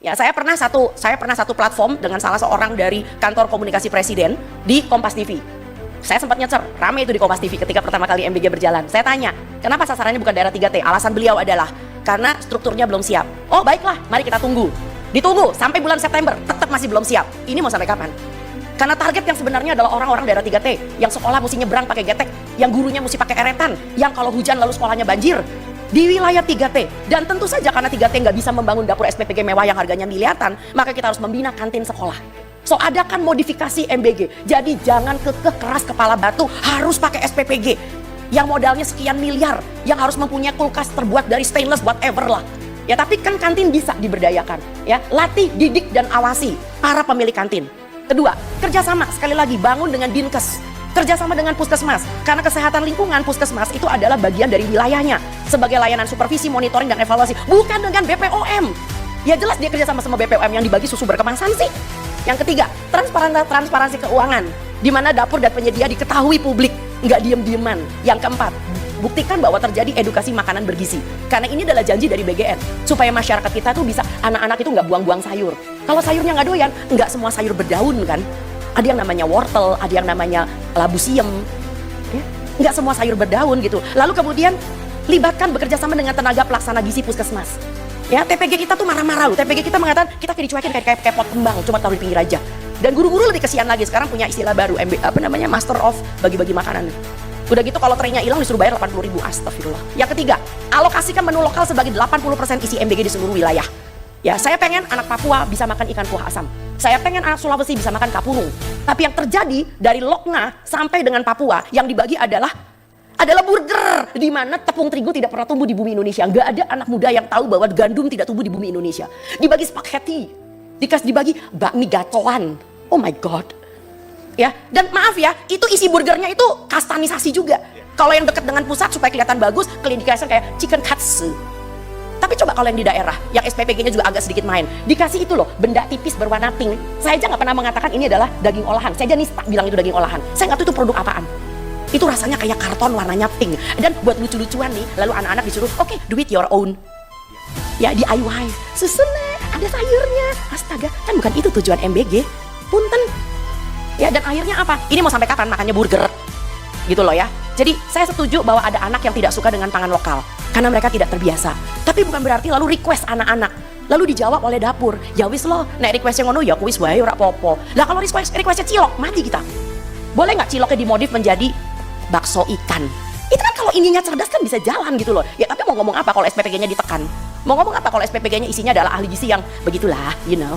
Ya, saya pernah satu platform dengan salah seorang dari kantor komunikasi presiden di Kompas TV. Saya sempat nyecer, rame itu di Kompas TV ketika pertama kali MBG berjalan. Saya tanya, kenapa sasarannya bukan daerah 3T? Alasan beliau adalah, karena strukturnya belum siap. Oh baiklah, mari kita tunggu. Ditunggu, sampai bulan September, tetap masih belum siap. Ini mau sampai kapan? Karena target yang sebenarnya adalah orang-orang daerah 3T, yang sekolah mesti nyebrang pakai getek, yang gurunya mesti pakai eretan, yang kalau hujan lalu sekolahnya banjir. Di wilayah 3T, dan tentu saja karena 3T nggak bisa membangun dapur SPPG mewah yang harganya miliaran, maka kita harus membina kantin sekolah. So adakan modifikasi MBG, jadi jangan kekeh keras kepala batu harus pakai SPPG yang modalnya sekian miliar, yang harus mempunyai kulkas terbuat dari stainless whatever lah. Ya tapi kan kantin bisa diberdayakan, ya latih, didik dan awasi para pemilik kantin. Kedua, kerjasama sekali lagi bangun dengan Dinkes. Kerjasama dengan puskesmas, karena kesehatan lingkungan puskesmas itu adalah bagian dari wilayahnya sebagai layanan supervisi, monitoring, dan evaluasi, bukan dengan BPOM. Ya jelas dia kerjasama sama BPOM yang dibagi susu berkemasan sih. Yang ketiga, transparansi keuangan, di mana dapur dan penyedia diketahui publik, nggak diem-dieman. Yang keempat, buktikan bahwa terjadi edukasi makanan bergizi, karena ini adalah janji dari BGN, supaya masyarakat kita tuh bisa, anak-anak itu nggak buang-buang sayur. Kalau sayurnya nggak doyan, nggak semua sayur berdaun kan. Ada yang namanya wortel, ada yang namanya labu siem, ya? Nggak semua sayur berdaun gitu. Lalu kemudian libatkan bekerja sama dengan tenaga pelaksana gizi puskesmas. Ya, TPG kita tuh marah-marah loh. TPG kita mengatakan kita kayak dicuekin kayak pot kembang, cuma taruh di pinggir aja. Dan guru-guru lebih kesian lagi, sekarang punya istilah baru, Master of bagi-bagi makanan. Udah gitu kalau trennya hilang disuruh bayar 80.000, astagfirullah. Yang ketiga, alokasikan menu lokal sebagai 80% isi MBG di seluruh wilayah. Ya, saya pengen anak Papua bisa makan ikan kuah asam. Saya pengen anak Sulawesi bisa makan kapurung. Tapi yang terjadi dari Lokna sampai dengan Papua yang dibagi adalah burger, di mana tepung terigu tidak pernah tumbuh di bumi Indonesia. Nggak ada anak muda yang tahu bahwa gandum tidak tumbuh di bumi Indonesia. Dibagi spaghetti, dibagi bakmi gacoan. Oh my god. Ya, dan maaf ya, itu isi burgernya itu kastanisasi juga. Kalau yang dekat dengan pusat supaya kelihatan bagus, dikasih kayak chicken katsu. Tapi coba kalau yang di daerah, yang SPPG-nya juga agak sedikit main, dikasih itu loh, benda tipis berwarna pink. Saya aja nggak pernah mengatakan ini adalah daging olahan. Saya aja nista bilang itu daging olahan. Saya nggak tahu itu produk apaan. Itu rasanya kayak karton warnanya pink. Dan buat lucu-lucuan nih, lalu anak-anak disuruh, oke, do it your own. Ya, DIY. Susunnya, ada sayurnya. Astaga, kan bukan itu tujuan MBG. Punten. Ya, dan akhirnya apa? Ini mau sampai kapan makannya burger? Gitu loh ya. Jadi saya setuju bahwa ada anak yang tidak suka dengan pangan lokal karena mereka tidak terbiasa. Tapi bukan berarti lalu request anak-anak lalu dijawab oleh dapur. Ya wis lo, nek requestnya ngono ya kuis wae ora apa-apa. Lah kalau requestnya cilok, mati kita. Boleh nggak ciloknya dimodif menjadi bakso ikan? Itu kan kalau ininya cerdas kan bisa jalan gitu loh. Ya tapi mau ngomong apa kalau SPPG-nya ditekan? Mau ngomong apa kalau SPPG-nya isinya adalah ahli gizi yang begitulah, you know.